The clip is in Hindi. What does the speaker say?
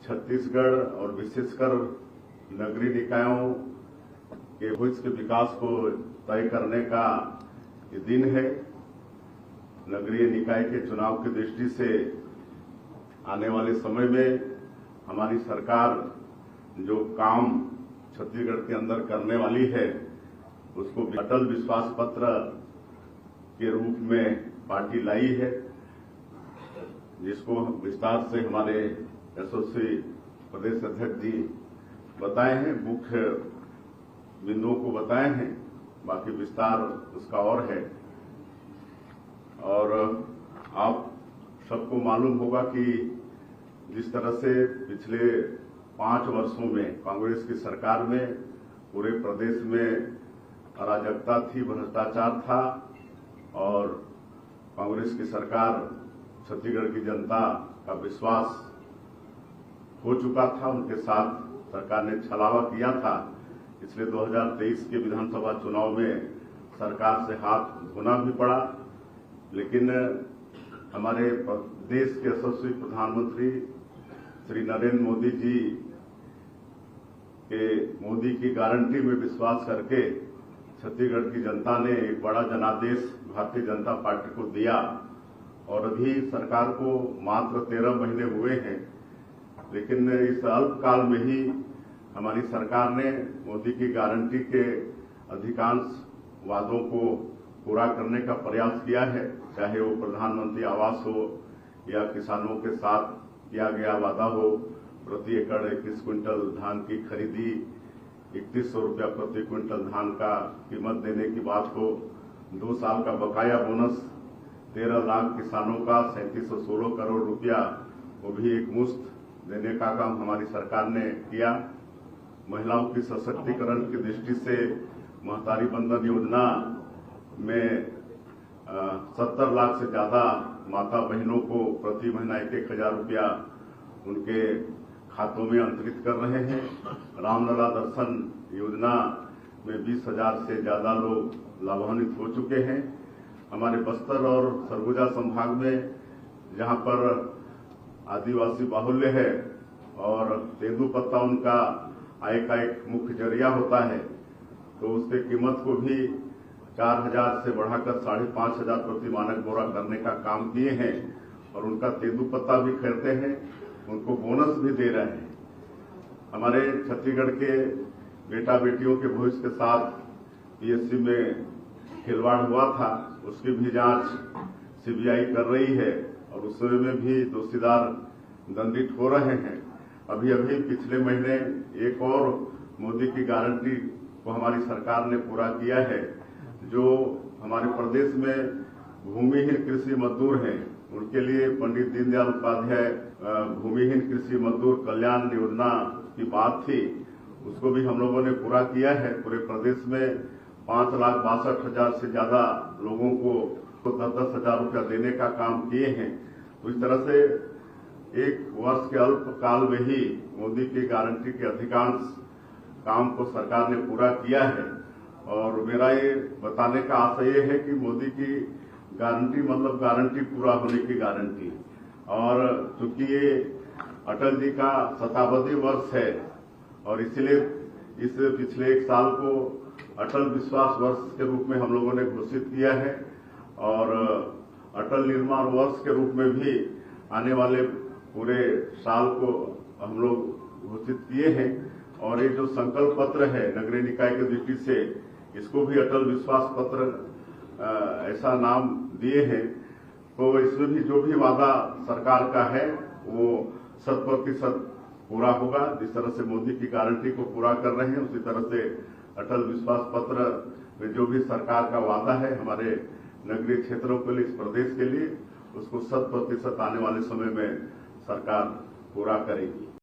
छत्तीसगढ़ और विशेषकर नगरीय निकायों के भविष्य के विकास को तय करने का ये दिन है। नगरीय निकाय के चुनाव की दृष्टि से आने वाले समय में हमारी सरकार जो काम छत्तीसगढ़ के अंदर करने वाली है उसको अटल विश्वास पत्र के रूप में पार्टी लाई है, जिसको विस्तार से हमारे एसओसी प्रदेश अध्यक्ष जी बताए हैं, मुख्य बिंदुओं को बताए हैं, बाकी विस्तार उसका और है। और आप सबको मालूम होगा कि जिस तरह से पिछले 5 वर्षों में कांग्रेस की सरकार में पूरे प्रदेश में अराजकता थी, भ्रष्टाचार था और कांग्रेस की सरकार छत्तीसगढ़ की जनता का विश्वास हो चुका था, उनके साथ सरकार ने छलावा किया था। इसलिए 2023 के विधानसभा चुनाव में सरकार से हाथ धोना भी पड़ा, लेकिन हमारे देश के यशस्वी प्रधानमंत्री श्री नरेंद्र मोदी जी के मोदी की गारंटी में विश्वास करके छत्तीसगढ़ की जनता ने एक बड़ा जनादेश भारतीय जनता पार्टी को दिया और अभी सरकार को मात्र 13 महीने हुए हैं, लेकिन इस अल्पकाल में ही हमारी सरकार ने मोदी की गारंटी के अधिकांश वादों को पूरा करने का प्रयास किया है, चाहे वो प्रधानमंत्री आवास हो या किसानों के साथ किया गया वादा हो, प्रति एकड़ 21 क्विंटल धान की खरीदी, 3100 रुपया प्रति क्विंटल धान का कीमत देने की बात हो, 2 साल का बकाया बोनस 13 लाख किसानों का 3716 करोड़ रुपया वो भी एक मुश्त देने का काम हमारी सरकार ने किया। महिलाओं की सशक्तिकरण की दृष्टि से महतारी बंधन योजना में 70 लाख से ज्यादा माता बहनों को प्रति महीना 1,000 रुपया उनके खातों में अंतरित कर रहे हैं। रामलला दर्शन योजना में 20,000 से ज्यादा लोग लाभान्वित हो चुके हैं। हमारे बस्तर और सरगुजा संभाग में जहां पर आदिवासी बाहुल्य है और तेंदुपत्ता उनका आय का एक मुख्य जरिया होता है, तो उसके कीमत को भी 4,000 से बढ़ाकर 5,500 प्रति मानक बोरा करने का काम किए हैं और उनका तेंदुपत्ता भी खरीदते हैं, उनको बोनस भी दे रहे हैं। हमारे छत्तीसगढ़ के बेटा बेटियों के भविष्य के साथ पीएससी में खिलवाड़ हुआ था, उसकी भी जांच सीबीआई कर रही है और उसमें में भी दोषीदार दंडित हो रहे हैं। अभी पिछले महीने एक और मोदी की गारंटी को हमारी सरकार ने पूरा किया है। जो हमारे प्रदेश में भूमिहीन कृषि मजदूर हैं उनके लिए पंडित दीनदयाल उपाध्याय भूमिहीन कृषि मजदूर कल्याण योजना की बात थी, उसको भी हम लोगों ने पूरा किया है। पूरे प्रदेश में 5,62,000 से ज्यादा लोगों को 10,000 रुपया देने का काम किए हैं। तो इस तरह से एक वर्ष के अल्प काल में ही मोदी की गारंटी के अधिकांश काम को सरकार ने पूरा किया है। और मेरा ये बताने का आशय ये है कि मोदी की गारंटी मतलब गारंटी पूरा होने की गारंटी, और चूंकि ये अटल जी का शताब्दी वर्ष है और इसलिए इस पिछले 1 साल को अटल विश्वास वर्ष के रूप में हम लोगों ने घोषित किया है और अटल निर्माण वर्ष के रूप में भी आने वाले पूरे साल को हम लोग घोषित किए हैं। और ये जो संकल्प पत्र है नगरीय निकाय की दृष्टि से, इसको भी अटल विश्वास पत्र ऐसा नाम दिए हैं। तो इसमें भी जो भी वादा सरकार का है वो 100% पूरा होगा। जिस तरह से मोदी की गारंटी को पूरा कर रहे हैं, उसी तरह से अटल विश्वास पत्र में जो भी सरकार का वादा है हमारे नगरीय क्षेत्रों के लिए, इस प्रदेश के लिए, उसको 100% आने वाले समय में सरकार पूरा करेगी।